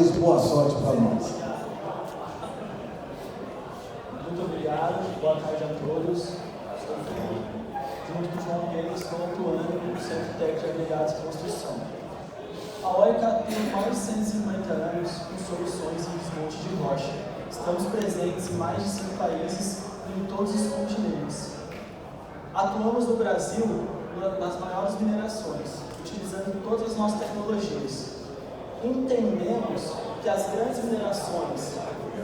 desejo boa sorte para nós. Muito obrigado, boa tarde a todos. Junto com o João Pedro, estou atuando no Centro Técnico de Agregados de Construção. A OICA tem mais de 150 anos com soluções em desmonte de rocha. Estamos presentes em mais de 5 países e em todos os continentes. Atuamos no Brasil nas maiores minerações, utilizando todas as nossas tecnologias. Entendemos que as grandes minerações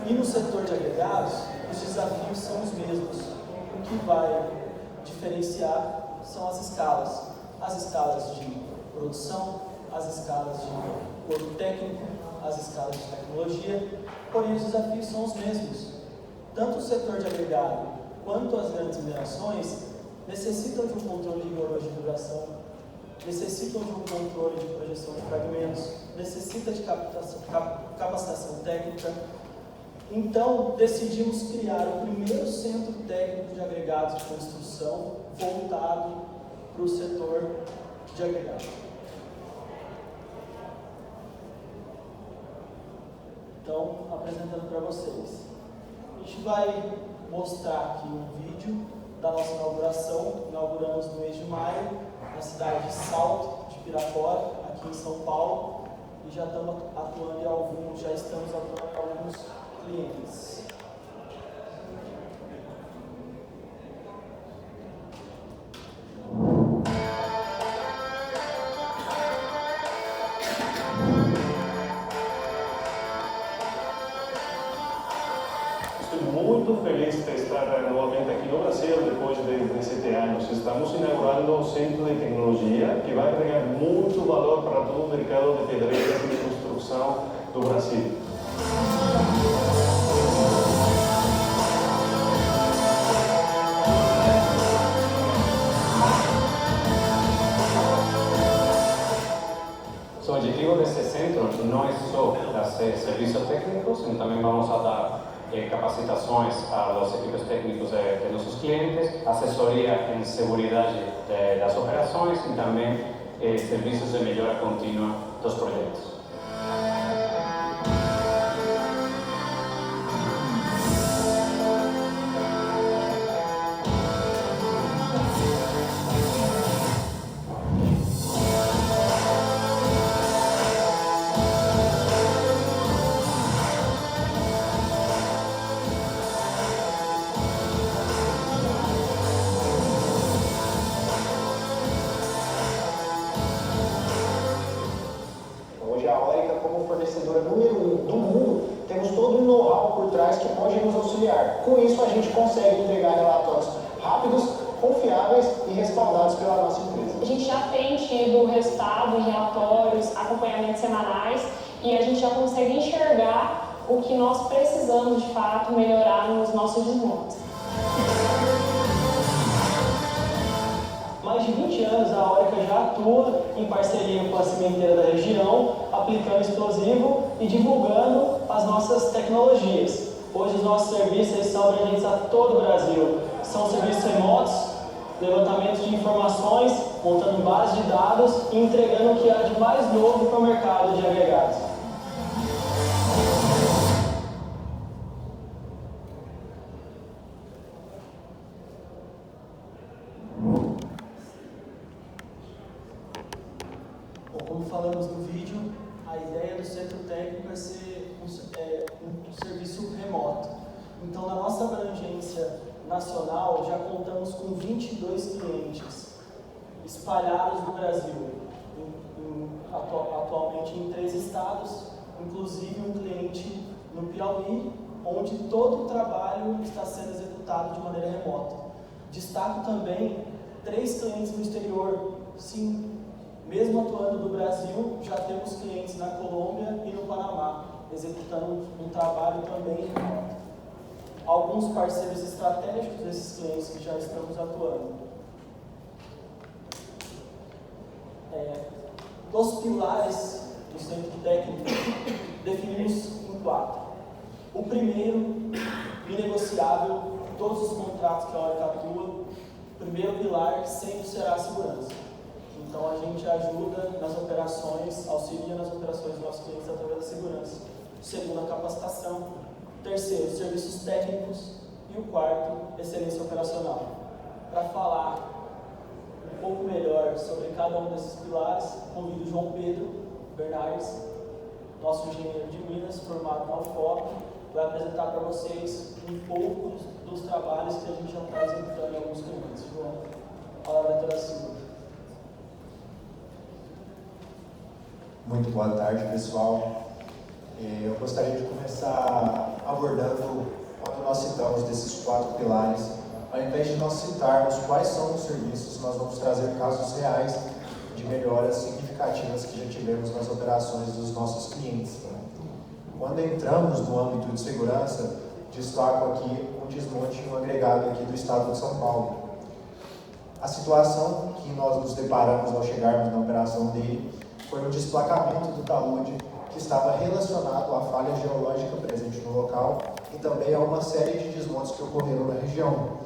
e no setor de agregados, os desafios são os mesmos. O que vai diferenciar são as escalas de produção, as escalas de corpo técnico, as escalas de tecnologia, porém os desafios são os mesmos. Tanto o setor de agregado quanto as grandes minerações necessitam de um controle rigoroso de duração, necessitam de um controle de projeção de fragmentos, necessitam de capacitação técnica. Então, decidimos criar o primeiro centro técnico de agregados de construção voltado para o setor de agregados. Então, apresentando para vocês. A gente vai mostrar aqui um vídeo da nossa inauguração. Inauguramos no mês de maio, na cidade de Salto de Pirapora, aqui em São Paulo. E já estamos atuando em alguns clientes. Muito feliz de estar novamente aqui no Brasil depois de 7 anos. Estamos inaugurando um centro de tecnologia que vai agregar muito valor para todo o mercado de pedreiras e de construção do Brasil. O objetivo desse centro não é só dar serviços técnicos, sino também vamos a dar capacitações aos equipos técnicos de nossos clientes, assessoria em segurança das operações e também serviços de melhora contínua dos projetos. Hoje a OICA, como fornecedora número 1 do mundo, temos todo um know-how por trás que pode nos auxiliar. Com isso, a gente consegue entregar relatórios rápidos, confiáveis e respaldados pela nossa empresa. A gente já tem tido resultados, relatórios, acompanhamentos semanais e a gente já consegue enxergar o que nós precisamos de fato melhorar nos nossos desmontes. Mais de 20 anos a OICA já atua em parceria com a cimenteira da região, aplicando explosivo e divulgando as nossas tecnologias. Hoje os nossos serviços são abrangentes a todo o Brasil. São serviços remotos, levantamento de informações, montando base de dados e entregando o que há de mais novo para o mercado de agregados. Como falamos no vídeo, a ideia do centro técnico é ser um serviço remoto. Então, na nossa abrangência nacional, já contamos com 22 clientes espalhados no Brasil, atualmente em 3 estados, inclusive um cliente no Piauí, onde todo o trabalho está sendo executado de maneira remota. Destaco também 3 clientes no exterior. Sim, mesmo atuando no Brasil, já temos clientes na Colômbia e no Panamá, executando um trabalho também remoto. Alguns parceiros estratégicos desses clientes que já estamos atuando. Dos pilares do centro técnico, definimos em 4. O primeiro, inegociável, todos os contratos que a OICA atua, o primeiro pilar sempre será a segurança. Então a gente ajuda nas operações, auxilia nas operações dos nossos clientes através da segurança. Segundo, a capacitação. Terceiro, serviços técnicos. E o quarto, excelência operacional. Para falar um pouco melhor sobre cada um desses pilares, convido o João Pedro Bernardes, nosso engenheiro de Minas, formado na UFOP, vai apresentar para vocês um pouco dos trabalhos que a gente já está executando em alguns clientes. João, a palavra é toda sua. Muito boa tarde, pessoal. Eu gostaria de começar abordando, quando nós citamos desses 4 pilares, ao invés de nós citarmos quais são os serviços, nós vamos trazer casos reais de melhoras significativas que já tivemos nas operações dos nossos clientes. Quando entramos no âmbito de segurança, destaco aqui um desmonte em um agregado aqui do estado de São Paulo. A situação que nós nos deparamos ao chegarmos na operação dele foi o desplacamento do talude que estava relacionado à falha geológica presente no local e também a uma série de desmontes que ocorreram na região.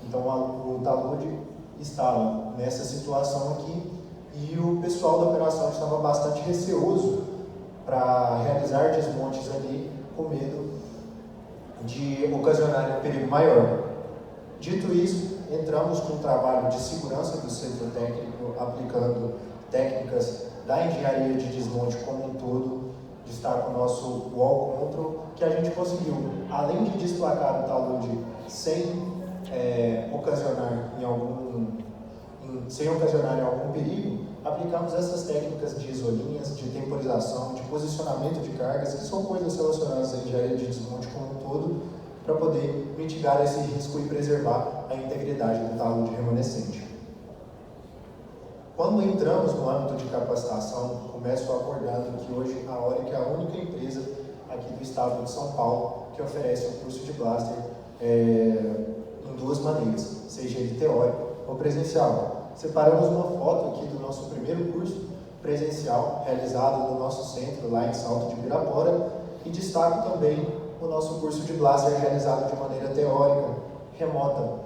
Então o talude estava nessa situação aqui e o pessoal da operação estava bastante receoso para realizar desmontes ali, com medo de ocasionar um perigo maior. Dito isso, entramos com um trabalho de segurança do centro técnico, aplicando técnicas da engenharia de desmonte como um todo. Destaca o nosso wall control, que a gente conseguiu, além de desplacar o talude sem ocasionar em algum perigo, aplicamos essas técnicas de isolinhas, de temporização, de posicionamento de cargas, que são coisas relacionadas à engenharia de desmonte como um todo, para poder mitigar esse risco e preservar a integridade do talude remanescente. Quando entramos no âmbito de capacitação, começo abordando que hoje a Oric é a única empresa aqui do estado de São Paulo que oferece um curso de Blaster em 2 maneiras, seja ele teórico ou presencial. Separamos uma foto aqui do nosso primeiro curso presencial, realizado no nosso centro, lá em Salto de Ibirapora, e destaco também o nosso curso de Blaster realizado de maneira teórica, remota.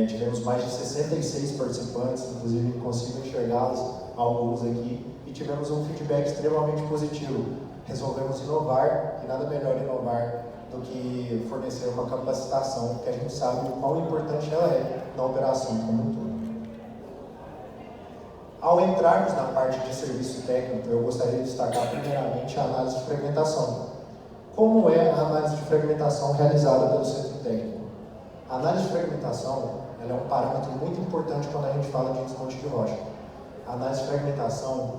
Tivemos mais de 66 participantes, inclusive consigo enxergá-los, alguns aqui, e tivemos um feedback extremamente positivo. Resolvemos inovar, e nada melhor inovar do que fornecer uma capacitação, que a gente sabe o quão importante ela é na operação como um todo. Ao entrarmos na parte de serviço técnico, eu gostaria de destacar primeiramente a análise de fragmentação. Como é a análise de fragmentação realizada pelo centro técnico? A análise de fragmentação ela é um parâmetro muito importante quando a gente fala de desmonte de rocha. A análise de fragmentação,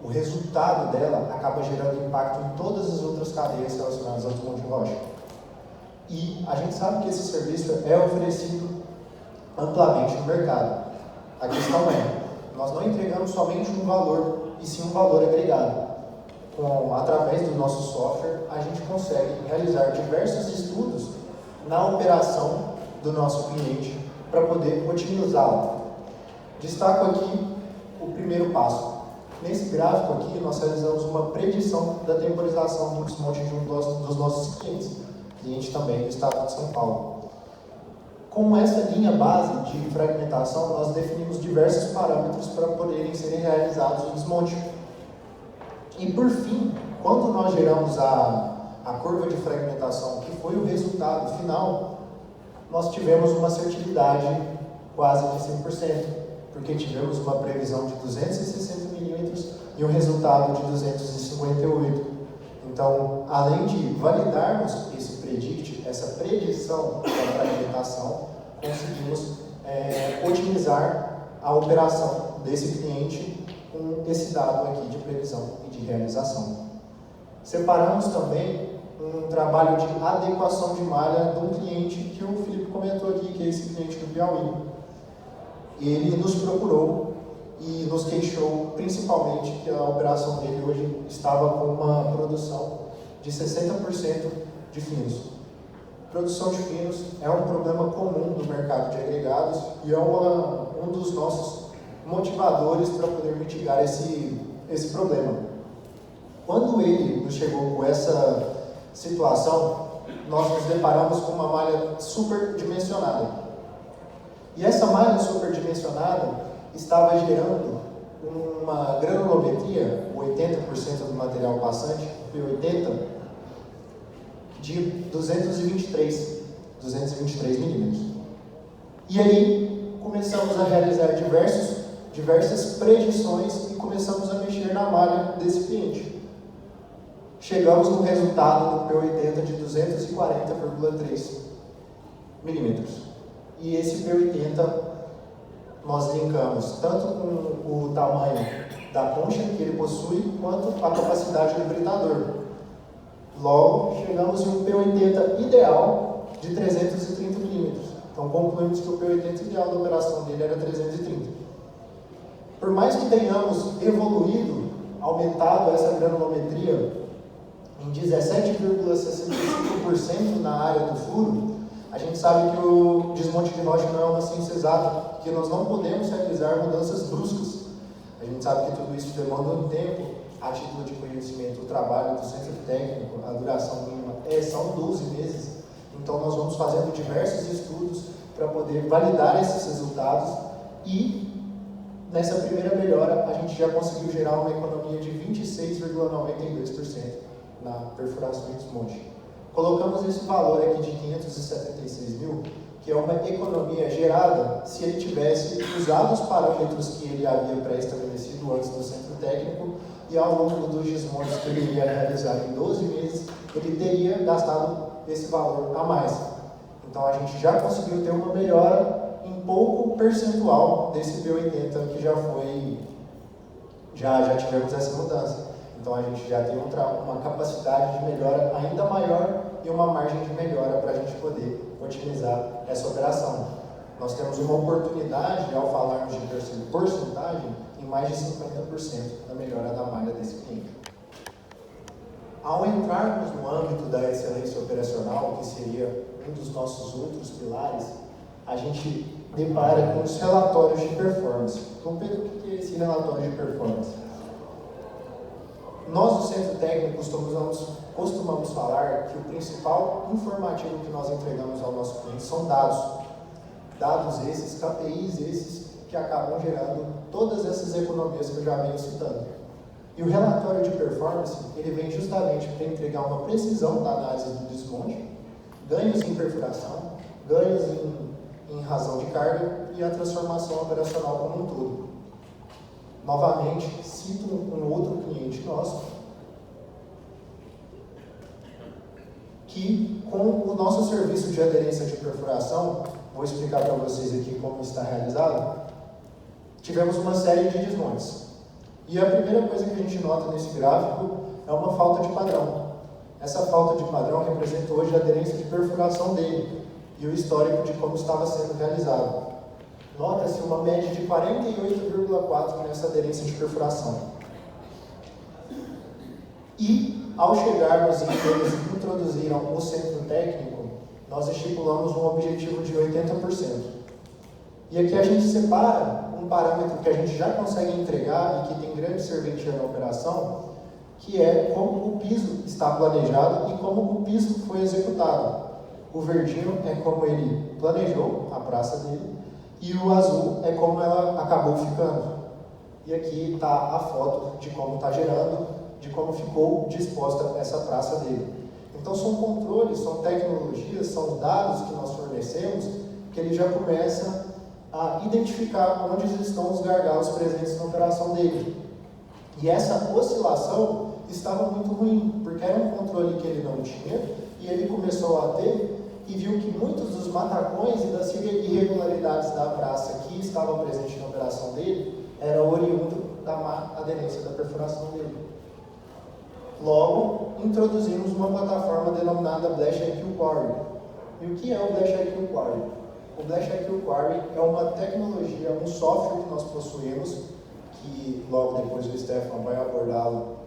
o resultado dela acaba gerando impacto em todas as outras cadeias relacionadas ao desmonte de rocha. E a gente sabe que esse serviço é oferecido amplamente no mercado. A questão nós não entregamos somente um valor, e sim um valor agregado. Através do nosso software, a gente consegue realizar diversos estudos na operação do nosso cliente para poder otimizá-la. Destaco aqui o primeiro passo. Nesse gráfico aqui, nós realizamos uma predição da temporização do desmonte de um dos nossos cliente também do estado de São Paulo. Com essa linha base de fragmentação, nós definimos diversos parâmetros para poderem serem realizados o desmonte. E por fim, quando nós geramos a curva de fragmentação, que foi o resultado final, nós tivemos uma assertividade quase de 100%, porque tivemos uma previsão de 260 milímetros e um resultado de 258. Então, além de validarmos esse predict, essa predição da fragmentação, conseguimos otimizar a operação desse cliente com esse dado aqui de previsão e de realização. Separamos também um trabalho de adequação de malha de um cliente que o Felipe comentou aqui, que é esse cliente do Piauí. Ele nos procurou e nos queixou principalmente que a operação dele hoje estava com uma produção de 60% de finos. Produção de finos é um problema comum no mercado de agregados e é um dos nossos motivadores para poder mitigar esse problema. Quando ele nos chegou com essa situação, nós nos deparamos com uma malha superdimensionada. E essa malha superdimensionada, estava gerando uma granulometria, 80% do material passante, P80, de 223 milímetros. E aí começamos a realizar diversas predições e começamos a mexer na malha desse cliente. Chegamos no resultado do P80 de 240,3 milímetros. E esse P80 nós linkamos tanto com o tamanho da concha que ele possui, quanto a capacidade do britador. Logo, chegamos em um P80 ideal de 330 milímetros. Então, concluímos que o P80 ideal da operação dele era 330. Por mais que tenhamos evoluído, aumentado essa granulometria em 17,65% na área do furo, a gente sabe que o desmonte de rocha não é uma ciência exata, que nós não podemos realizar mudanças bruscas. A gente sabe que tudo isso demanda um tempo, a título de conhecimento, o trabalho do centro técnico, a duração mínima são 12 meses. Então nós vamos fazendo diversos estudos para poder validar esses resultados e nessa primeira melhora a gente já conseguiu gerar uma economia de 26,92% na perfuração e desmonte. Colocamos esse valor aqui de 576 mil, que é uma economia gerada se ele tivesse usado os parâmetros que ele havia pré-estabelecido antes do centro técnico e ao longo dos desmontes que ele iria realizar em 12 meses, ele teria gastado esse valor a mais. Então a gente já conseguiu ter uma melhora em pouco percentual desse P80 que já tivemos essa mudança. Então a gente já tem uma capacidade de melhora ainda maior e uma margem de melhora para a gente poder otimizar essa operação. Nós temos uma oportunidade, ao falarmos de porcentagem, em mais de 50% da melhora da malha desse cliente. Ao entrarmos no âmbito da excelência operacional, que seria um dos nossos outros pilares, a gente depara com os relatórios de performance. Então, Pedro, o que é esse relatório de performance? Nós, do Centro Técnico, costumamos falar que o principal informativo que nós entregamos ao nosso cliente são dados. Dados esses, KPIs esses, que acabam gerando todas essas economias que eu já venho citando. E o relatório de performance, ele vem justamente para entregar uma precisão da análise do desmonte, ganhos em perfuração, ganhos em razão de carga e a transformação operacional como um todo. Novamente, cito um outro cliente nosso, que com o nosso serviço de aderência de perfuração, vou explicar para vocês aqui como está realizado, tivemos uma série de desmontes. E a primeira coisa que a gente nota nesse gráfico é uma falta de padrão. Essa falta de padrão representa hoje a aderência de perfuração dele e o histórico de como estava sendo realizado. Nota-se uma média de 48,4 nessa aderência de perfuração. E, ao chegarmos em que eles introduziram o centro técnico, nós estipulamos um objetivo de 80%. E aqui a gente separa um parâmetro que a gente já consegue entregar e que tem grande serventia na operação, que é como o piso está planejado e como o piso foi executado. O verdinho é como ele planejou a praça dele, e o azul é como ela acabou ficando. E aqui está a foto de como está gerando, de como ficou disposta essa praça dele. Então são controles, são tecnologias, são dados que nós fornecemos, que ele já começa a identificar onde estão os gargalos presentes na operação dele. E essa oscilação estava muito ruim, porque era um controle que ele não tinha, e ele começou a ter, e viu que muitos dos matacões e das irregularidades da praça que estavam presentes na operação dele era oriundo da má aderência da perfuração dele. Logo, introduzimos uma plataforma denominada Blash IQ Quarry. E o que é o Blash IQ Quarry? O Blash IQ Quarry é uma tecnologia, um software que nós possuímos, que logo depois o Stefan vai abordá-lo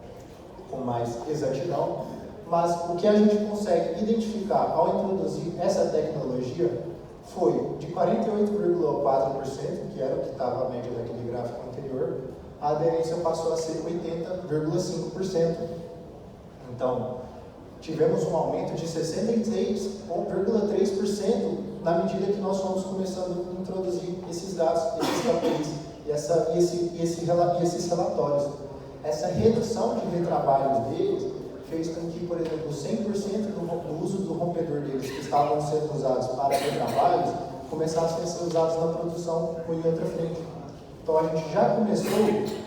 com mais exatidão. Mas o que a gente consegue identificar ao introduzir essa tecnologia foi de 48,4%, que era o que estava a média daquele gráfico anterior, a aderência passou a ser 80,5%. Então, tivemos um aumento de 66,3% na medida que nós fomos começando a introduzir esses dados, esses KPIs e esses relatórios. Essa redução de retrabalhos deles fez com que, por exemplo, 100% do uso do rompedor deles que estavam sendo usados para retrabalhos começassem a ser usados na produção por em outra frente. Então a gente já começou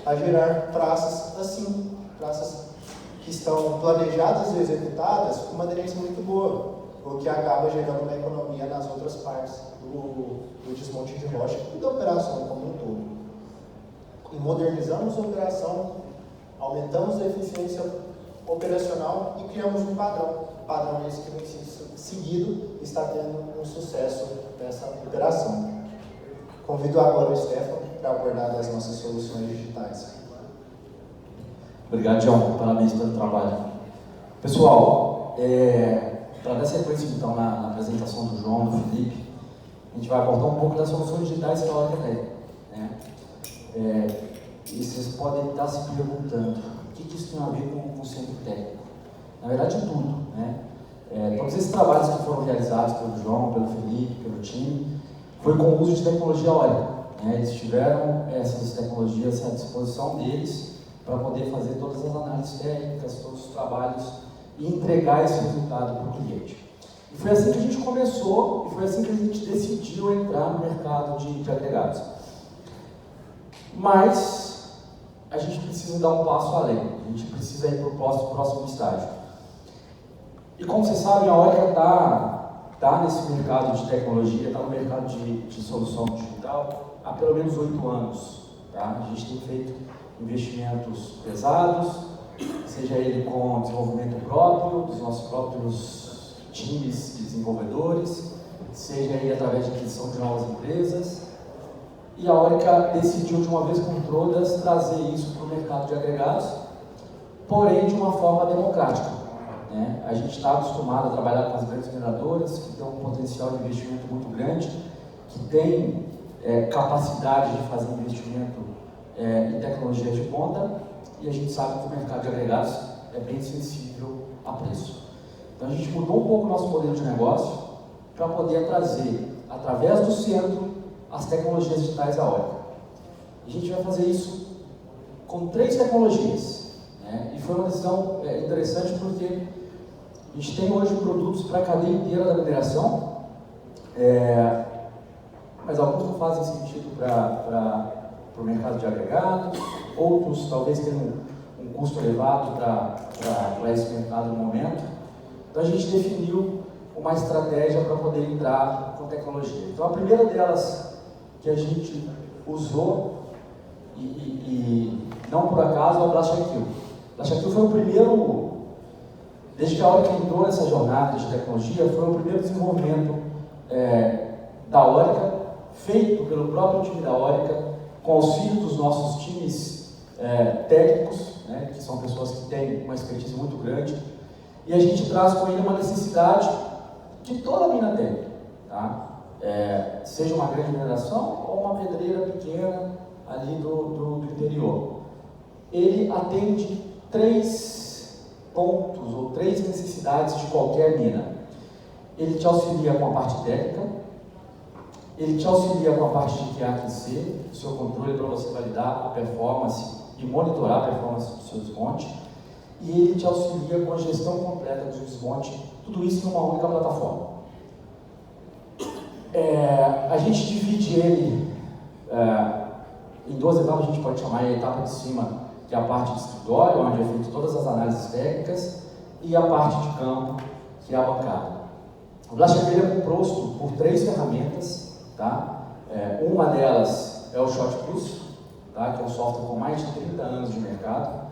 a gerar praças assim, praças que estão planejadas e executadas com uma aderência muito boa, o que acaba gerando uma economia nas outras partes do desmonte de rocha e da operação como um todo. E modernizamos a operação, aumentamos a eficiência operacional e criamos um padrão esse que vem sendo seguido e está tendo um sucesso nessa operação. Convido agora o Stefano para abordar as nossas soluções digitais. Obrigado, João. Parabéns pelo trabalho. Pessoal, para dar sequência então na apresentação do João, do Felipe, a gente vai abordar um pouco das soluções digitais que a Orica tem, né? E vocês podem estar se perguntando, o que isso tem a ver com o centro técnico? Na verdade, tudo, né? Todos esses trabalhos que foram realizados pelo João, pelo Felipe, pelo time, foi com o uso de tecnologia Orica, né? Eles tiveram essas tecnologias à disposição deles para poder fazer todas as análises técnicas, todos os trabalhos e entregar esse resultado para o cliente. E foi assim que a gente começou e foi assim que a gente decidiu entrar no mercado de agregados. Mas a gente precisa dar um passo além, a gente precisa ir para o próximo estágio. E como vocês sabem, a Orica está nesse mercado de tecnologia, está no mercado de solução digital há pelo menos 8 anos. Tá? A gente tem feito investimentos pesados, seja ele com desenvolvimento próprio, dos nossos próprios times de desenvolvedores, seja ele através de aquisição de novas empresas. E a Orica decidiu de uma vez por todas trazer isso para o mercado de agregados, porém de uma forma democrática, né? A gente está acostumado a trabalhar com as grandes mineradoras, que têm um potencial de investimento muito grande, que têm capacidade de fazer investimento em tecnologia de ponta, e a gente sabe que o mercado de agregados é bem sensível a preço. Então a gente mudou um pouco o nosso modelo de negócio para poder trazer, através do centro, as tecnologias digitais da Orica. A gente vai fazer isso com 3 tecnologias, né? E foi uma decisão interessante porque a gente tem hoje produtos para a cadeia inteira da mineração, mas alguns não fazem sentido para o mercado de agregado, outros talvez tenham um custo elevado para esse mercado no momento. Então a gente definiu uma estratégia para poder entrar com tecnologia. Então a primeira delas que a gente usou, e não por acaso, é o BlastIQ. O BlastIQ foi o primeiro, desde que a Orica entrou nessa jornada de tecnologia, foi o primeiro desenvolvimento da Orica, feito pelo próprio time da Orica, com auxílio dos nossos times técnicos, né, que são pessoas que têm uma expertise muito grande, e a gente traz com ele uma necessidade que toda mina tem, tá? Seja uma grande mineração ou uma pedreira pequena ali do interior. Ele atende 3 pontos ou 3 necessidades de qualquer mina. Ele te auxilia com a parte técnica, ele te auxilia com a parte de QA/QC, o seu controle para você validar a performance e monitorar a performance do seu desmonte, e ele te auxilia com a gestão completa do desmonte, tudo isso em uma única plataforma. A gente divide ele em 2 etapas, a gente pode chamar a etapa de cima, que é a parte de escritório, onde é feito todas as análises técnicas, e a parte de campo, que é a bancada. O BlastIQ é composto por 3 ferramentas, tá? Uma delas é o Shot Plus, tá? Que é um software com mais de 30 anos de mercado.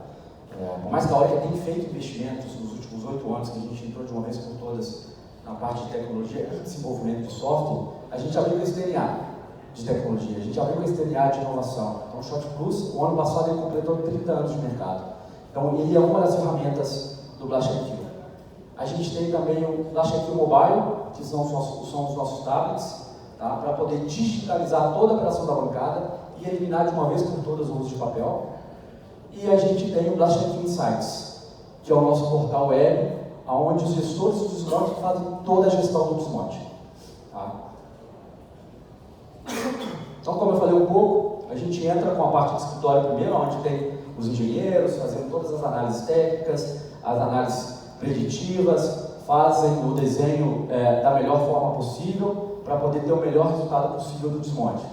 Por mais que a Orica tenha feito investimentos nos últimos 8 anos, que a gente entrou de uma vez por todas na parte de tecnologia e desenvolvimento de software, a gente abriu esse DNA de tecnologia, a gente abriu esse DNA de inovação. Então o Shot Plus, o ano passado, ele completou 30 anos de mercado. Então ele é uma das ferramentas do BlastIQ. A gente tem também o BlastIQ Mobile, que são os nossos tablets, tá? Para poder digitalizar toda a operação da bancada e eliminar de uma vez por todas o uso de papel. E a gente tem o BlastIQ Insights, que é o nosso portal web, onde os gestores do desmonte fazem toda a gestão do desmonte. Tá? Então, como eu falei um pouco, a gente entra com a parte do escritório primeiro, onde tem os engenheiros fazendo todas as análises técnicas, as análises preditivas, fazem o desenho da melhor forma possível para poder ter o melhor resultado possível do desmonte.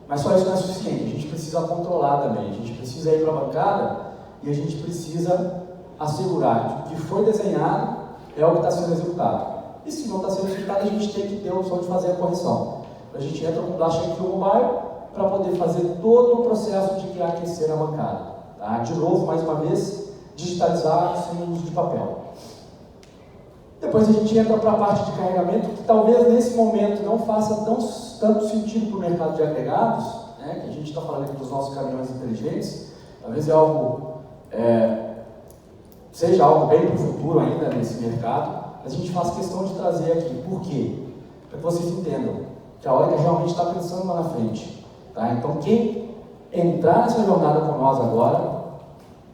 Mas só isso não é suficiente, a gente precisa controlar também, a gente precisa ir para a bancada e a gente precisa assegurar que o que foi desenhado é o que está sendo executado. E se não está sendo executado, a gente tem que ter a opção de fazer a correção. A gente entra com o BlastIQ Mobile para poder fazer todo o processo de aquecer a bancada. Tá? De novo, mais uma vez, digitalizado, sem uso de papel. Depois a gente entra para a parte de carregamento, que talvez nesse momento não faça tanto sentido para o mercado de agregados, né, que a gente está falando aqui dos nossos caminhões inteligentes, talvez seja algo bem para o futuro ainda nesse mercado, mas a gente faz questão de trazer aqui. Por quê? Para que vocês entendam que a Orica realmente está pensando lá na frente. Tá? Então quem entrar nessa jornada com nós agora,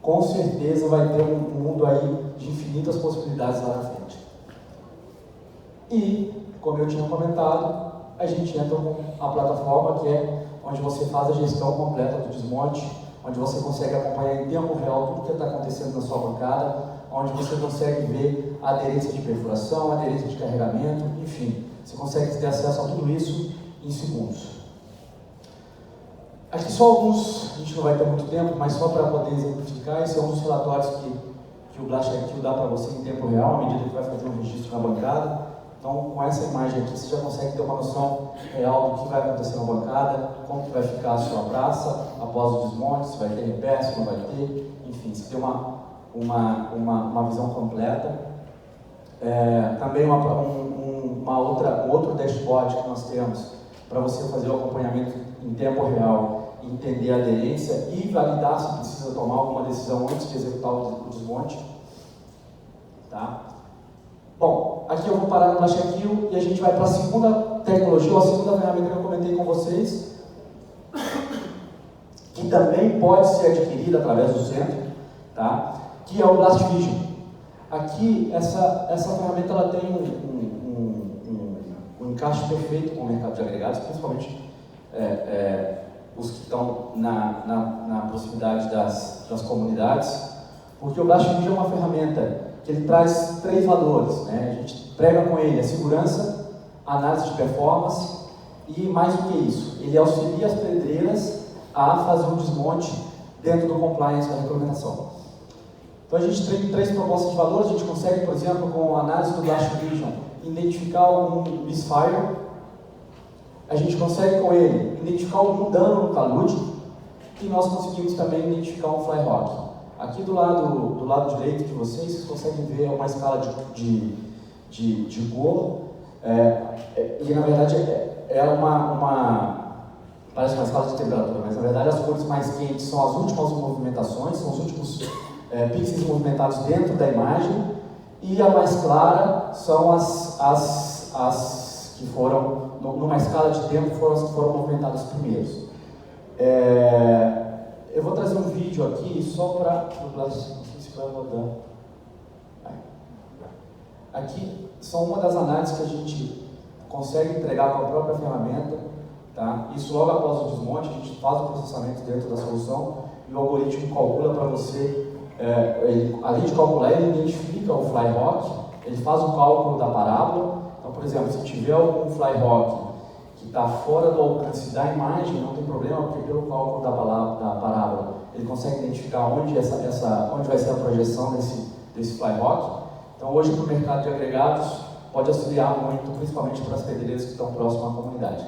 com certeza vai ter um mundo aí de infinitas possibilidades lá na frente. E, como eu tinha comentado, a gente entra com a plataforma que é onde você faz a gestão completa do desmonte, onde você consegue acompanhar em tempo real tudo o que está acontecendo na sua bancada, onde você consegue ver a aderência de perfuração, a aderência de carregamento, enfim, você consegue ter acesso a tudo isso em segundos. Aqui só alguns, a gente não vai ter muito tempo, mas só para poder exemplificar, esse é um dos relatórios que o BlastIQ dá para você em tempo real, à medida que vai fazer um registro na bancada. Então, com essa imagem aqui, você já consegue ter uma noção real do que vai acontecer na bancada, como que vai ficar a sua praça após o desmonte, se vai ter repair, se não vai ter, enfim, você tem uma visão completa. Também um outro dashboard que nós temos para você fazer o acompanhamento em tempo real, entender a aderência e validar se precisa tomar alguma decisão antes de executar o desmonte. Tá? Bom, aqui eu vou parar no BlastIQ e a gente vai para a segunda tecnologia, ou a segunda ferramenta que eu comentei com vocês, que também pode ser adquirida através do centro, tá? Que é o BlastVision. Aqui, essa ferramenta ela tem um encaixe perfeito com o mercado de agregados, principalmente os que estão na proximidade das comunidades, porque o BlastVision é uma ferramenta que ele traz 3 valores, né? A gente prega com ele a segurança, a análise de performance e mais do que isso, ele auxilia as pedreiras a fazer um desmonte dentro do compliance da regulamentação. Então a gente tem 3 propostas de valor, a gente consegue, por exemplo, com a análise do BlastVision, identificar algum misfire, a gente consegue com ele identificar algum dano no talude e nós conseguimos também identificar um fly rock. Aqui do lado direito de vocês conseguem ver uma escala de cor, e na verdade parece uma escala de temperatura, mas na verdade as cores mais quentes são as últimas movimentações, são os últimos pixels movimentados dentro da imagem, e a mais clara são as que foram, numa escala de tempo, foram as que foram movimentadas primeiros. Eu vou trazer um vídeo aqui só para... Não sei se vai rodar. Aqui são uma das análises que a gente consegue entregar com a própria ferramenta. Tá? Isso logo após o desmonte, a gente faz o processamento dentro da solução e o algoritmo calcula para você, além de calcular, ele identifica o fly rock, ele faz o cálculo da parábola. Então, por exemplo, se tiver algum fly rock que está fora do alcance da imagem, não tem problema, porque pelo cálculo da parábola ele consegue identificar onde vai ser a projeção desse fly rock. Então hoje para o mercado de agregados pode auxiliar muito, principalmente para as pedreiras que estão próximas à comunidade.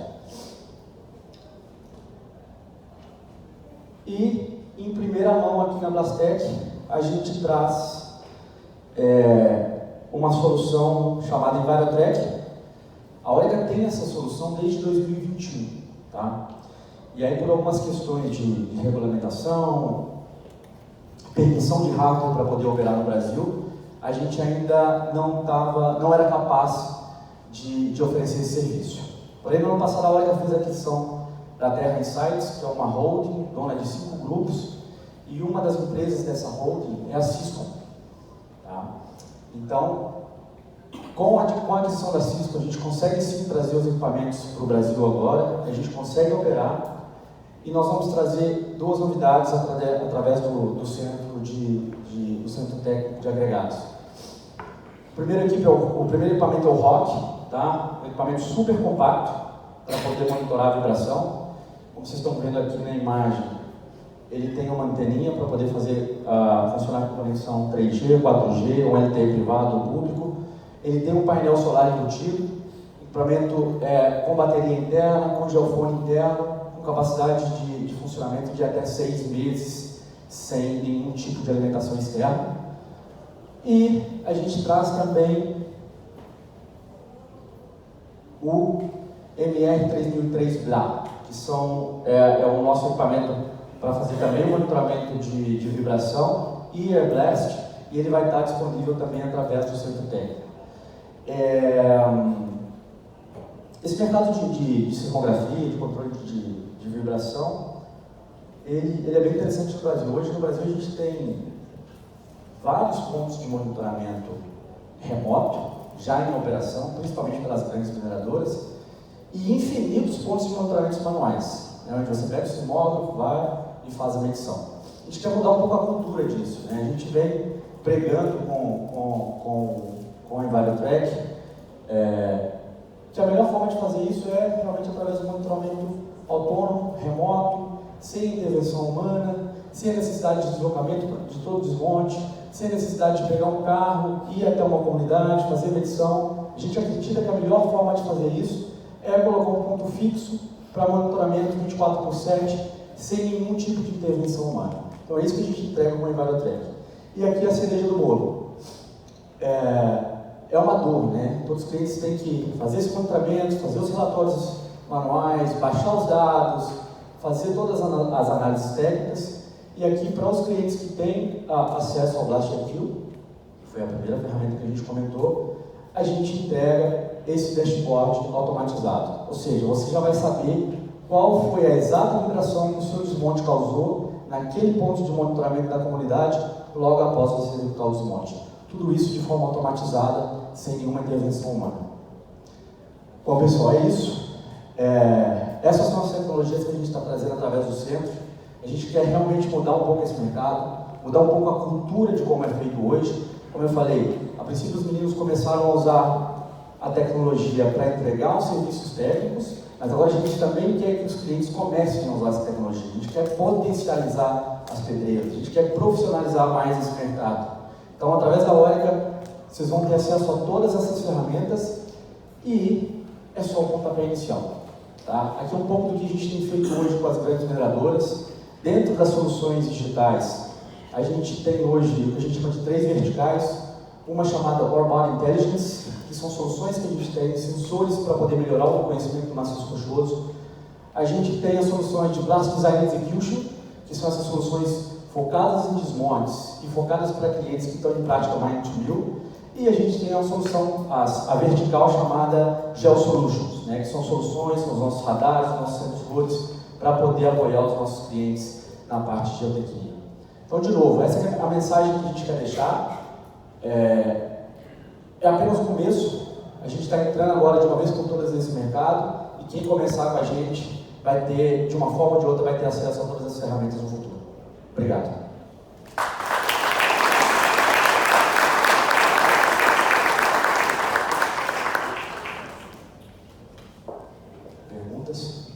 E em primeira mão aqui na Blastec a gente traz uma solução chamada EnviroTrack. A Orica tem essa solução desde 2021, tá? E aí por algumas questões de regulamentação, permissão de hardware para poder operar no Brasil, a gente ainda não era capaz de oferecer esse serviço. Porém, no ano passado a Orica fez a aquisição da Terra Insights, que é uma holding, dona de 5 grupos, e uma das empresas dessa holding é a Syscom. Tá? Então, com a aquisição da Syscom, a gente consegue sim trazer os equipamentos para o Brasil agora, a gente consegue operar, e nós vamos trazer 2 novidades através do Centro do Centro Técnico de Agregados. O primeiro equipamento é o ROC, tá? Um equipamento super compacto para poder monitorar a vibração. Como vocês estão vendo aqui na imagem, ele tem uma anteninha para poder fazer funcionar com conexão 3G, 4G, um LTE privado ou público. Ele tem um painel solar embutido, equipamento com bateria interna, com geofone interno, com capacidade de funcionamento de até 6 meses sem nenhum tipo de alimentação externa. E a gente traz também o MR3003 BLA, que é o nosso equipamento para fazer também o monitoramento de vibração e Air Blast, e ele vai estar disponível também através do Centro Técnico. Esse mercado de sismografia, de controle de vibração, ele é bem interessante no Brasil. Hoje no Brasil a gente tem vários pontos de monitoramento remoto, já em operação, principalmente pelas grandes mineradoras, e infinitos pontos de monitoramento manuais, né, onde você pega o sismógrafo, vai e faz a medição. A gente quer mudar um pouco a cultura disso, né? A gente vem pregando com a EnviroTrack que a melhor forma de fazer isso é realmente através do monitoramento autônomo, remoto, sem intervenção humana, sem a necessidade de deslocamento de todo o desmonte, sem a necessidade de pegar um carro, ir até uma comunidade, fazer medição. A gente acredita que a melhor forma de fazer isso é colocar um ponto fixo para monitoramento 24/7, sem nenhum tipo de intervenção humana. Então é isso que a gente entrega com a EnviroTrack. E aqui a cereja do bolo. É uma dor, né? Todos os clientes têm que fazer esse monitoramento, fazer os relatórios manuais, baixar os dados, fazer todas as análises técnicas. E aqui, para os clientes que têm acesso ao Blast IQ, que foi a primeira ferramenta que a gente comentou, a gente entrega esse dashboard automatizado. Ou seja, você já vai saber qual foi a exata vibração que o seu desmonte causou naquele ponto de monitoramento da comunidade logo após você executar o desmonte. Tudo isso de forma automatizada, sem nenhuma intervenção humana. Bom, pessoal, é isso. Essas são as tecnologias que a gente está trazendo através do centro. A gente quer realmente mudar um pouco esse mercado, mudar um pouco a cultura de como é feito hoje. Como eu falei, a princípio os meninos começaram a usar a tecnologia para entregar os serviços técnicos, mas agora a gente também quer que os clientes comecem a usar essa tecnologia. A gente quer potencializar as pedreiras, a gente quer profissionalizar mais esse mercado. Então, através da Orica, vocês vão ter acesso a todas essas ferramentas e é só o pontapé inicial. Tá? Aqui é um pouco do que a gente tem feito hoje com as grandes mineradoras. Dentro das soluções digitais, a gente tem hoje o que a gente chama de 3 verticais. Uma chamada Orebody Intelligence, que são soluções que a gente tem, sensores para poder melhorar o reconhecimento do maciço rochoso. A gente tem as soluções de Blast Design Execution, que são essas soluções focadas em desmontes e focadas para clientes que estão em prática Mine to Mill. E a gente tem a solução, a vertical chamada GeoSolutions, né, que são soluções com os nossos radares, nossos sensores, para poder apoiar os nossos clientes na parte de geotecnia. Então, de novo, essa é a mensagem que a gente quer deixar. É apenas o começo. A gente está entrando agora de uma vez por todas nesse mercado e quem começar com a gente vai ter, de uma forma ou de outra, vai ter acesso a todas as ferramentas no futuro. Obrigado. Perguntas?